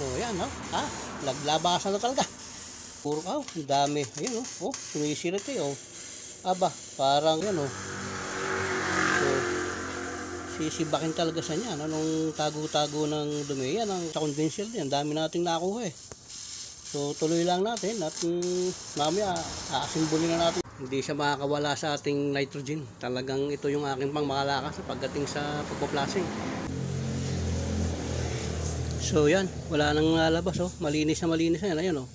So ayan, no? Naglabasan na talaga. Puro ang dami. Ayun, sumisirit eh, Aba, parang yan, So, sisibakin talaga sa niya, nung tago-tago ng dumi. Yan ang sa condenser din. Dami nating nakuha eh. So, tuloy lang natin at mamaya aasimbulin na natin. Hindi siya makakawala sa ating nitrogen. Talagang ito yung aking pang makalakas pagdating sa pagpa-flashing. So yan, wala nang lalabas, malinis na yan, ayun,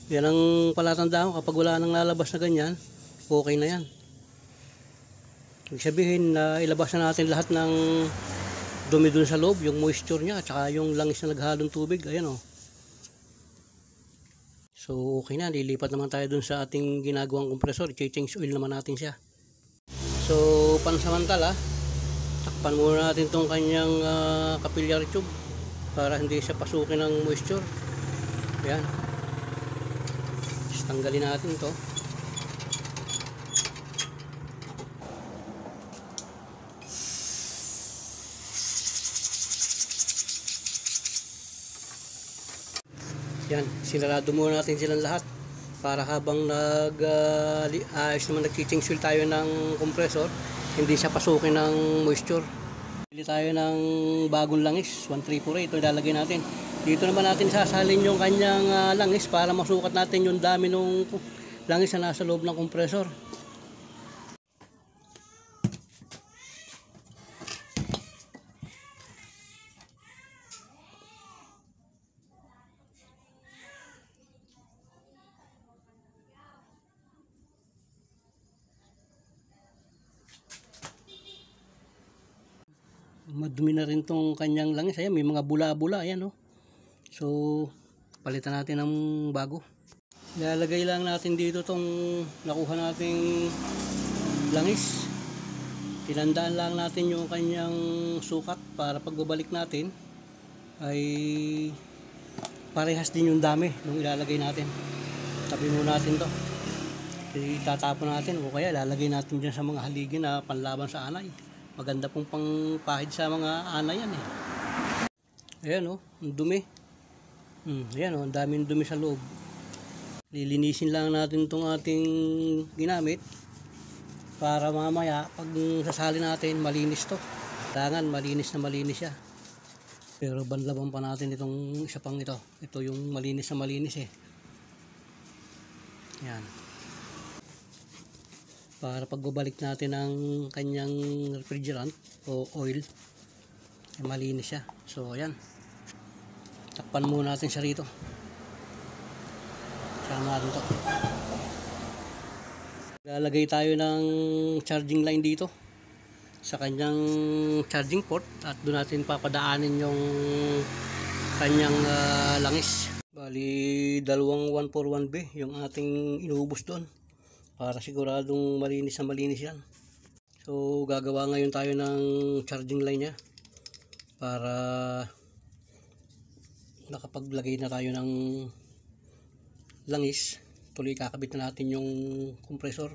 yan ang palatandaan ko kapag wala nang lalabas na ganyan, okay na yan. Ibig sabihin na ilabas na natin lahat ng dumi dun sa loob, yung moisture niya at saka yung langis na naghalong tubig, ayan. So okay na, lilipat naman tayo dun sa ating ginagawang compressor, i-change oil naman natin siya. So pansamantala, takpan muna natin tong kanyang capillary tube para hindi siya pasukin ng moisture. Ayan. Tanggalin natin to. Yan, sinarado muna natin silang lahat para habang ayos naman nag-change oil tayo ng compressor, hindi siya pasukin ng moisture. Bili tayo ng bagong langis, 1348, ito ilalagay natin. Dito naman natin sasalin yung kanyang langis para masukat natin yung dami ng langis na nasa loob ng compressor. Madumi na rin tong kanyang langis. Ayan, may mga bula-bula. Ayan, So, palitan natin ng bago. Ilalagay lang natin dito tong nakuha nating langis. Tinandaan lang natin yung kanyang sukat para pagbabalik natin ay parehas din yung dami nung ilalagay natin. Tabi muna natin to. Itatapon natin o kaya ilalagay natin dyan sa mga haligi na panlaban sa anay. Maganda pong pangpahid sa mga anay yan eh. Ayan, ang dumi. Ayan, ang daming dumi sa loob. Lilinisin lang natin itong ating ginamit para mamaya pag sasali natin malinis to. Kailangan malinis na malinis siya. Pero banlaban pa natin itong isa pang ito. Ito yung malinis na malinis eh. Ayan. Para pagbabalik natin ng kanyang refrigerant o oil ay malinis siya. So ayan, takpan muna natin siya rito. Sama natin to. Lalagay tayo ng charging line dito sa kanyang charging port at doon natin papadaanin yung kanyang langis. Bali dalawang 141B yung ating inuubos doon para siguradong malinis na malinis yan. So gagawa ngayon tayo ng charging line niya para nakapaglagay na tayo ng langis. Tuloy kakabit na natin yung compressor.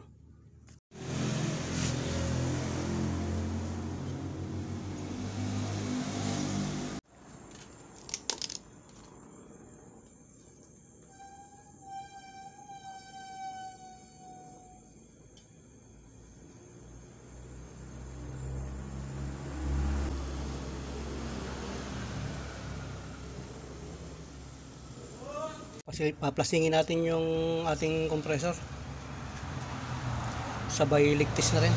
Kasi paplasingin natin yung ating compressor. Sabay ligtis na rin.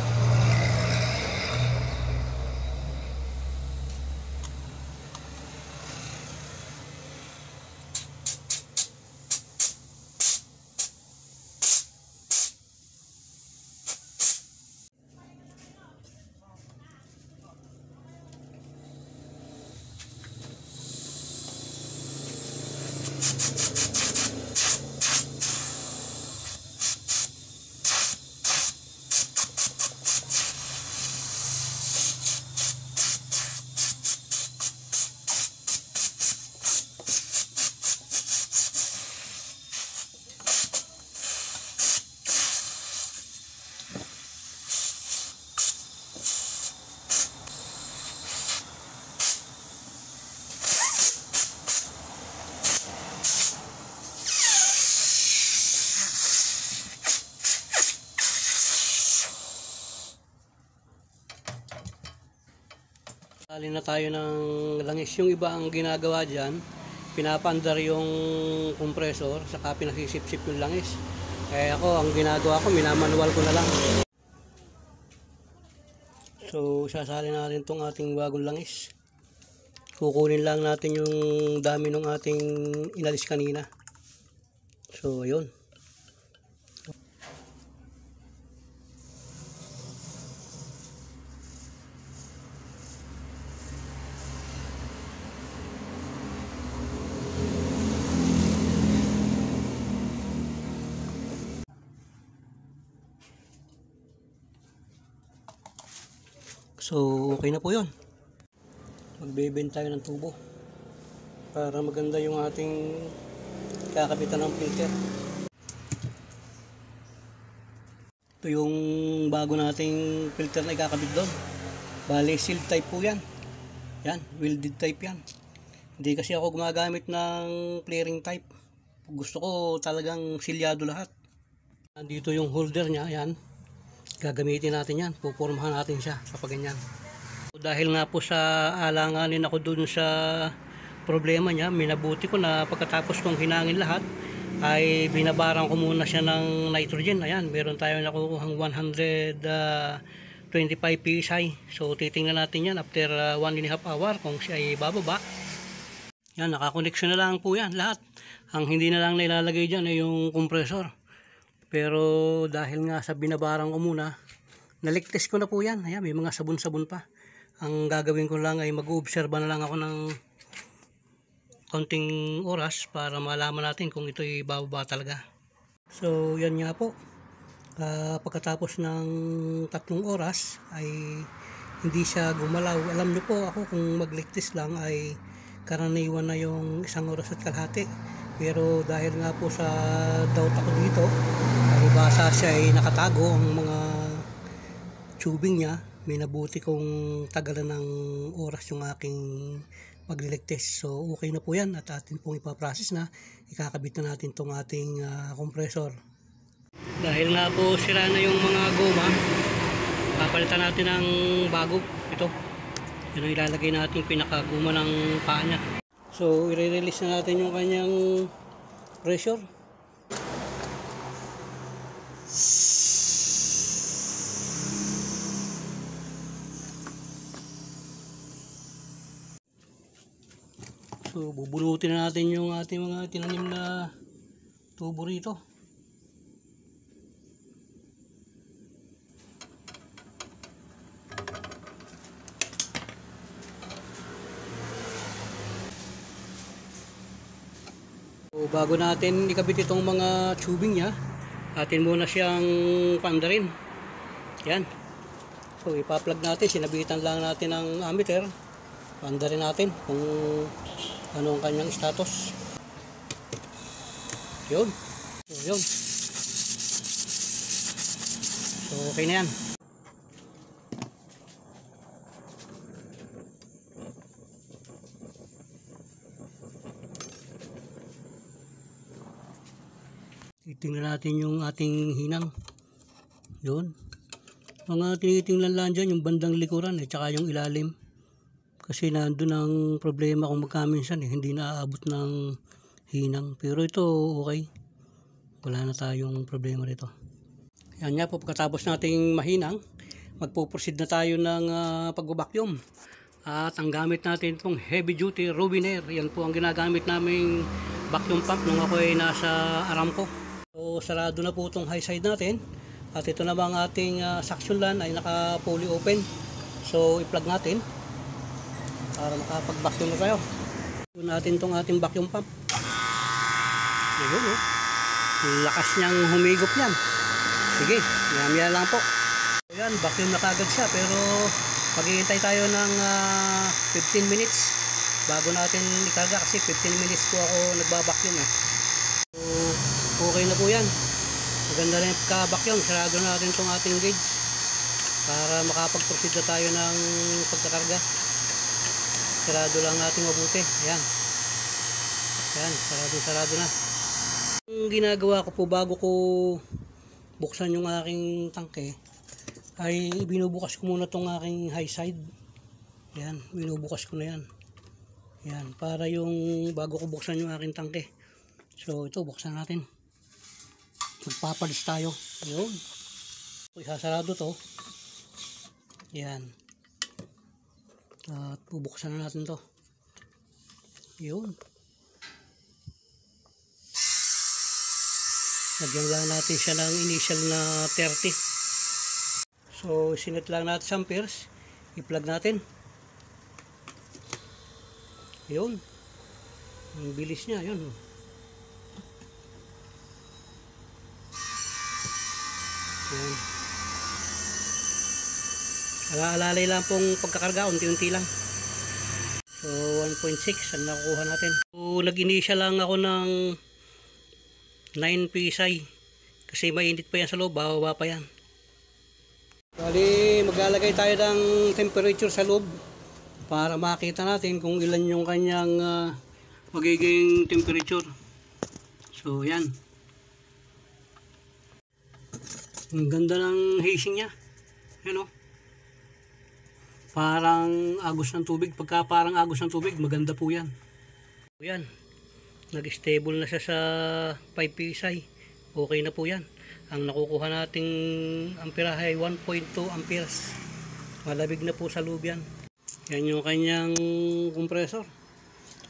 Alin na tayo ng langis. Yung iba ang ginagawa dyan, pinapandar yung compressor, saka pinasisip-sip yung langis. Kaya ako, ang ginagawa ko, minamanual ko na lang. So, sasalin natin tong ating bagong langis. Kukunin lang natin yung dami ng ating inalis kanina. So, ayun. So, okay na po yun. Magbebend tayo ng tubo para maganda yung ating kakapitan ng filter. Ito yung bago nating filter na ikakabit doon. Bale, sealed type po yan. Yan, welded type yan. Hindi kasi ako gumagamit ng flaring type. Gusto ko talagang silyado lahat. Nandito yung holder niya, yan. Gagamitin natin yan, pupormahan natin siya sa pagganyan. Dahil nga po sa alanganin ako dun sa problema niya, minabuti ko na pagkatapos kong hinangin lahat ay binabarang ko muna siya ng nitrogen. Ayan, meron tayo nakukuhang 125 psi. So titingnan natin yan after 1.5 hour kung siya ay bababa. Yan, nakakoneksyon na lang po yan lahat. Ang hindi na lang nilalagay dyan ay yung compressor. Pero dahil nga sa binabarang ko muna, naligtas ko na po yan. Ayan, may mga sabon-sabon pa. Ang gagawin ko lang ay mag-obserba na lang ako ng konting oras para malaman natin kung ito'y bababa talaga. So yan nga po. Pagkatapos ng 3 oras ay hindi siya gumalaw. Alam nyo po ako kung magligtas lang ay karaniwan na yung 1 oras at kalahati. Pero dahil nga po sa doubt ako dito, ay basa siya ay nakatago ang mga tubing niya, minabuti kong tagalan ng oras yung aking magliligtas. So okay na po yan at atin pong ipaprocess na. Ikakabit na natin tong ating compressor. Dahil nga po sira na yung mga goma, papalitan natin ng bago. Ito, yun ang ilalagay natin pinakaguma ng paa niya. So i-release na natin yung kanyang pressure. So bubulutin na natin yung ating mga tinanim na tubo rito. So bago natin ikabit itong mga tubing niya, atin muna siyang pandarin. Yan. So ipa-plug natin, sinabitan lang natin ng ammeter. Pandarin natin kung ano ang kanyang status. Yun. So yun. So okay na yan. Titingnan natin yung ating hinang. Yun. Mga tinitingnan lang dyan yung bandang likuran tsaka yung ilalim. Kasi nandun ang problema kung magkaminsan hindi na aabot ng hinang. Pero ito okay. Wala na tayong problema rito. Yan nga po, pagkatapos nating mahinang, magpo-proceed na tayo ng pagbabacuum. At ang gamit natin itong heavy duty Rubinair. Yan po ang ginagamit naming vacuum pump nung ako ay nasa Aramco. So sarado na po itong high side natin. At ito na bang ating suction line ay naka fully open. So i-plug natin para makapag-vacuum na tayo. Ito natin itong ating vacuum pump. Ayun, lakas niyang humigop yan. Sige, maya lang po. Ayan, vacuum na kagad siya pero maghihintay tayo ng 15 minutes bago natin ikarga kasi 15 minutes po ako nagbabacuum So okay na po yan. Maganda na yung pagka-vacuum. Sarado natin itong ating gauge para makapag-proceed na tayo ng pagkakarga. Sarado lang natin mabuti. Ayan. Ayan, sarado na. Ang ginagawa ko po bago ko buksan yung aking tangke ay binubukas ko muna tong aking high side. Yan, binubukas ko na yan. Yan, para yung bago ko buksan yung aking tangke. So ito, buksan natin. Magpapalis tayo. Yun. Isasarado to. Yan. At bubuksan na natin to. Yun. Lagyan lang natin siya ng initial na 30. So sinet lang natin sa amperes. I-plug natin. Yun. Ang bilis niya. Yun. Yun. Alalay lang pong pagkakarga. Unti-unti lang. So 1.6 ang nakukuha natin. So nag-initial lang ako ng 9 PSI. Kasi mainit pa yan sa loob. Bababa pa yan. Bali maglalagay tayo ng temperature sa loob. Para makita natin kung ilan yung kanyang magiging temperature. So yan. Ang ganda ng hazing niya. Yan o. Parang agos ng tubig. Pagka parang agos ng tubig, maganda po yan. So yan. Nag-stable na siya sa 5 PSI. Okay na po yan. Ang nakukuha nating amperahe ay 1.2 amperes. Malamig na po sa loob yan. Yan yung kanyang compressor.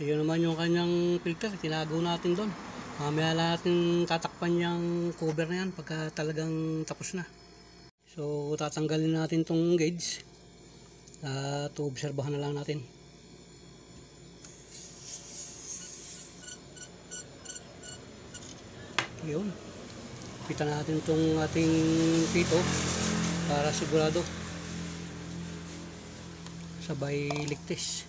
Yan naman yung kanyang filter. Tinago natin doon. Mamaya natin tatakpan yung cover na yan pagka talagang tapos na. So tatanggalin natin tong gauge. At obserbahan na lang natin. Yun. Kita natin tong ating pito para sigurado sabay ligtis.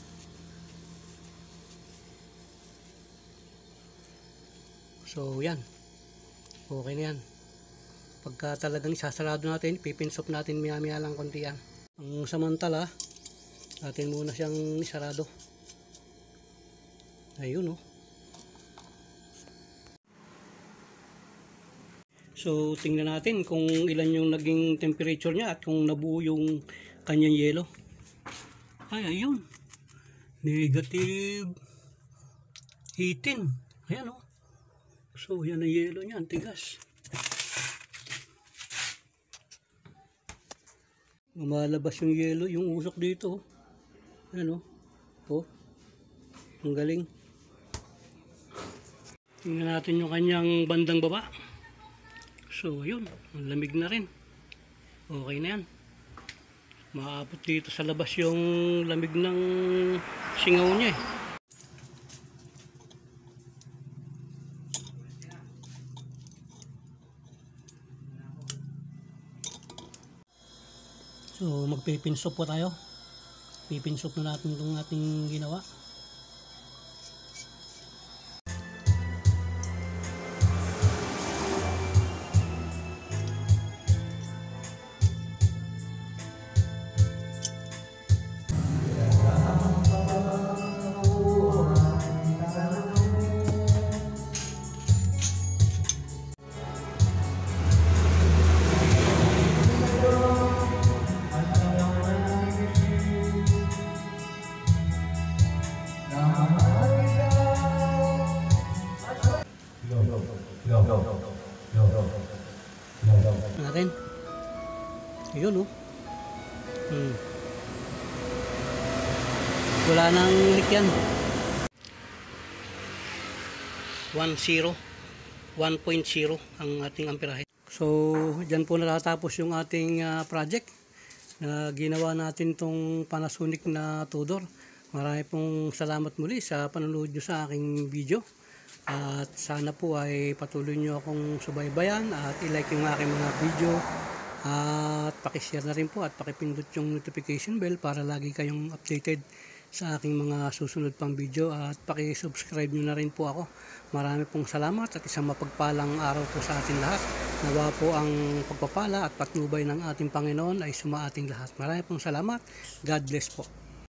So yan, okay na yan. Pagka talagang isasarado natin, pipinsop natin maya lang konti yan. Ang samantala, natin muna siyang isarado. Ayun o. So tingnan natin kung ilan yung naging temperature niya at kung nabuo yung kanyang yelo. Ay, ayun. Negative 18. Ayan o. So, yan ang yelo niya. Ang tigas. Lumalabas yung yelo. Yung usok dito. Ayan o. Oh. Ang galing. Tingnan natin yung kanyang bandang baba. So, yun. Ang lamig na rin. Okay na yan. Maabot dito sa labas yung lamig ng singaw niya eh. So magpipinsop po tayo. Pipinsop na natin itong ating ginawa. Natin. Ayun oh. Wala nang leak yan. 1.0 ang ating amperahe. So dyan po natatapos yung ating project na ginawa natin tong Panasonic na Tudor. Marami pong salamat muli sa panonood nyo sa aking video. At sana po ay patuloy nyo akong subaybayan at i-like yung aking mga video. At pakishare na rin po at pakipindot yung notification bell para lagi kayong updated sa aking mga susunod pang video. At pakisubscribe nyo na rin po ako. Marami pong salamat at isang mapagpalang araw po sa ating lahat. Nawa po ang pagpapala at patnubay ng ating Panginoon ay sumaating lahat. Marami pong salamat. God bless po.